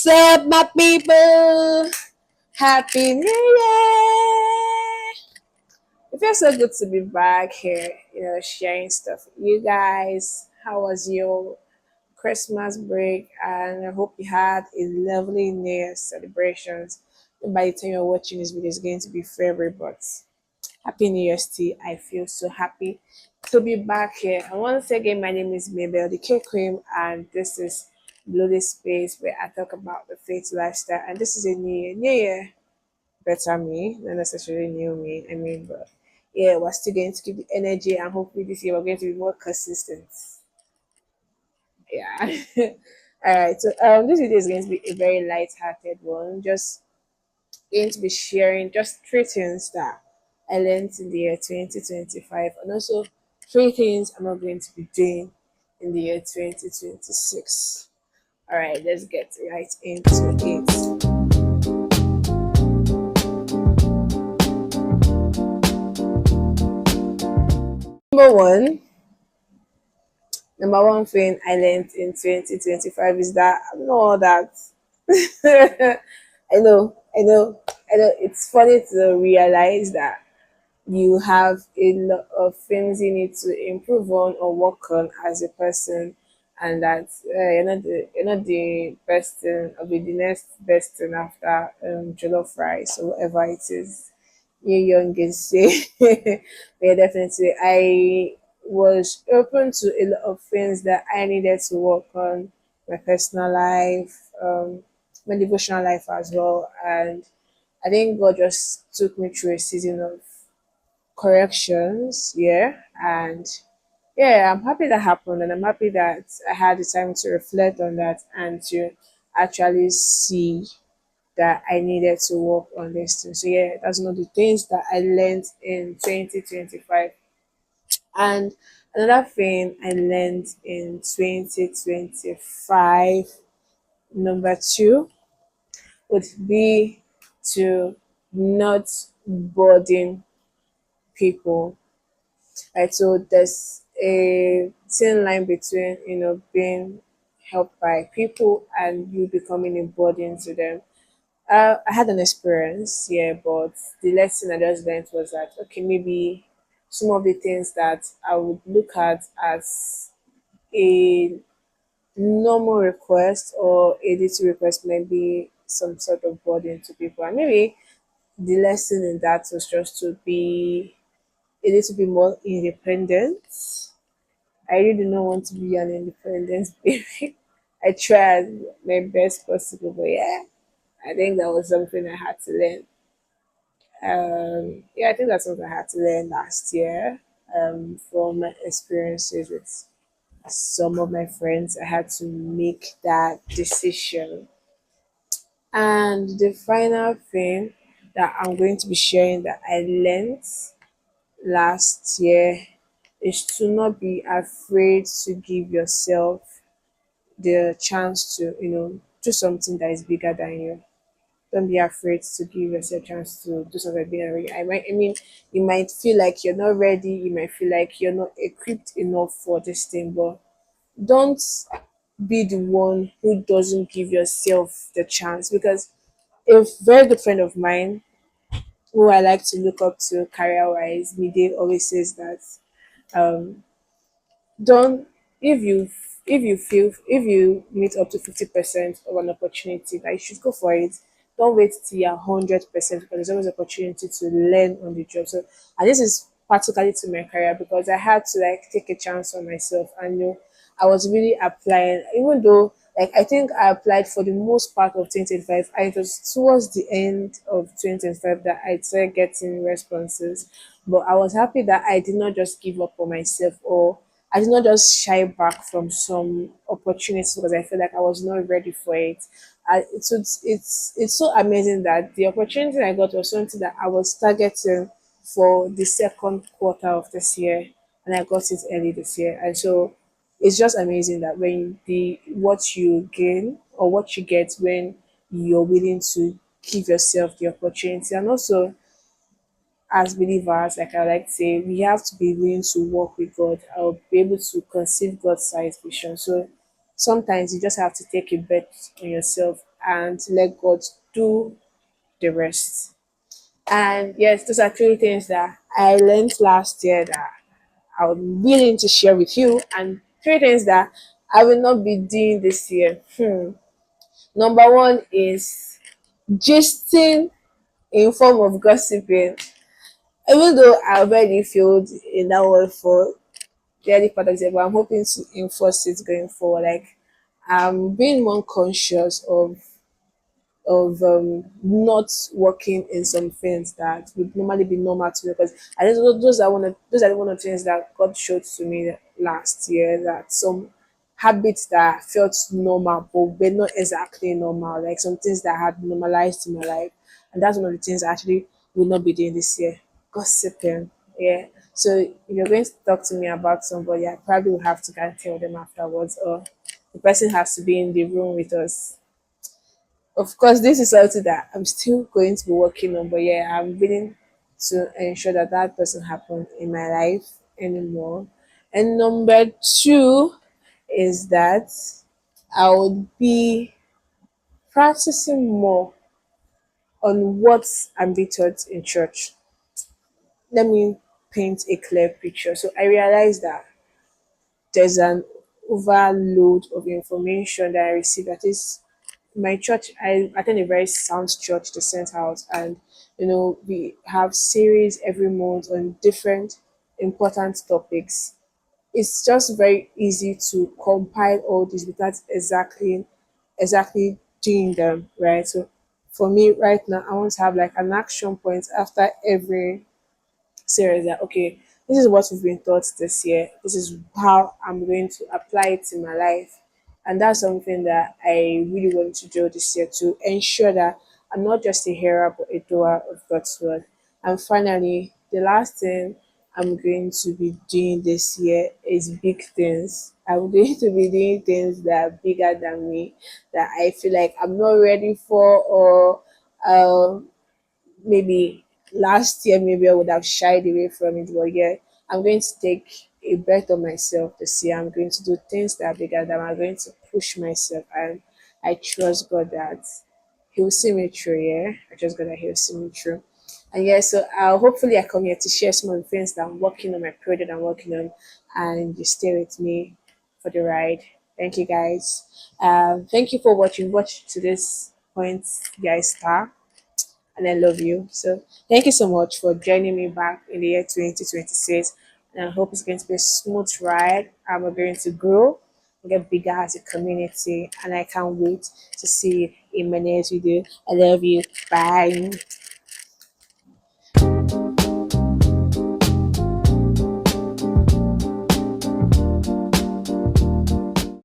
What's up, my people? Happy New Year! It feels so good to be back here, sharing stuff with you guys. How was your Christmas break? And I hope you had a lovely New Year celebrations. And by the time you're watching this video, it's going to be February, but Happy New Year's to you. I feel so happy to be back here. And once again, my name is Mabel, the K Cream, and this is Bloody Space, where I talk about the faith lifestyle. And this is a new year, better me, not necessarily new me. I mean, but yeah, we're still going to keep the energy, and hopefully this year we're going to be more consistent. Yeah. All right. So this video is going to be a very light-hearted one. Just going to be sharing just three things that I learned in the year 2025, and also three things I'm not going to be doing in the year 2026. All right, let's get right into it. Number one, number one thing I learned in 2025 is that I'm not all that. I know. It's funny to realize that you have a lot of things you need to improve on or work on as a person, and that you're not the best thing or be the next best thing after jollof rice or whatever it is you youngest say. But yeah, definitely I was open to a lot of things that I needed to work on, my personal life, my devotional life as well. And I think God just took me through a season of corrections, yeah. And yeah, I'm happy that happened, and I'm happy that I had the time to reflect on that and to actually see that I needed to work on this thing. So yeah, that's one of the things that I learned in 2025. And another thing I learned in 2025, number two, would be to not burden people. Right, so there's a thin line between being helped by people and you becoming a burden to them. I had an experience, yeah, but the lesson I just learned was that okay, maybe some of the things that I would look at as a normal request or a little request might be some sort of burden to people, and maybe the lesson in that was just to be a little bit more independent. I really do not want to be an independent baby. I tried my best possible, but yeah, I think that was something I had to learn. Yeah, I think that's something I had to learn last year from my experiences with some of my friends. I had to make that decision. And the final thing that I'm going to be sharing that I learned last year is to not be afraid to give yourself the chance to do something that is bigger than you. Don't be afraid to give yourself a chance to do something bigger than you. I mean, you might feel like you're not ready, you might feel like you're not equipped enough for this thing, but don't be the one who doesn't give yourself the chance. Because a very good friend of mine who I like to look up to career wise, Mide, always says that don't if you if you meet up to 50% of an opportunity, that you should go for it. Don't wait till you're 100% because there's always opportunity to learn on the job. So, and this is practically to my career because I had to like take a chance on myself, and I was really applying, even though like I think I applied for the most part of 2025, and it was towards the end of 2025 that I started getting responses. But I was happy that I did not just give up on myself, or I did not just shy back from some opportunities because I feel like I was not ready for it. It's so amazing that the opportunity I got was something that I was targeting for the second quarter of this year, and I got it early this year. And so it's just amazing that when the what you gain or what you get when you're willing to give yourself the opportunity. And also, as believers, like I like to say, we have to be willing to work with God or be able to conceive God's size vision. So sometimes you just have to take a bet on yourself and let God do the rest. And yes, those are three things that I learned last year that I'm willing to share with you, and three things that I will not be doing this year. Number one is gisting in form of gossiping. Even though I already failed in that word for the early part of the year, but I'm hoping to enforce it going forward. Like I'm being more conscious of not working in some things that would normally be normal to me, because I think those are one of the things that God showed to me last year, that some habits that felt normal but were not exactly normal, like some things that had normalized in my life, and that's one of the things I actually will not be doing this year. Gossiping, yeah. So if you're going to talk to me about somebody, I probably will have to go and tell them afterwards, or the person has to be in the room with us. Of course, this is something that I'm still going to be working on, but yeah, I'm willing to ensure that that doesn't happen in my life anymore. And number two is that I would be practicing more on what I'm being taught in church. Let me paint a clear picture. So I realized that there's an overload of information that I receive. That is, my church, I attend a very sound church, the Saint House, and we have series every month on different important topics. It's just very easy to compile all this without exactly doing them, right? So for me right now, I want to have like an action point after every series, that okay, this is what we've been taught this year, this is how I'm going to apply it in my life. And that's something that I really want to do this year, to ensure that I'm not just a hearer but a doer of God's word. And finally, the last thing I'm going to be doing this year is big things. I'm going to be doing things that are bigger than me, that I feel like I'm not ready for, or um maybe last year maybe I would have shied away from it, but yeah, I'm going to take a bet on myself this year. I'm going to do things that are bigger than, I'm going to push myself, and I trust God that He'll see me through. Yeah, I trust God that He'll see me through. And yeah, so hopefully I come here to share some of the things that I'm working on, my project I'm working on, and you stay with me for the ride. Thank you guys. Thank you for watching. Watch to this point, guys. Star, and I love you. So thank you so much for joining me back in the year 2026. And I hope it's going to be a smooth ride. And we're going to grow and get bigger as a community. And I can't wait to see you in my next video. I love you. Bye.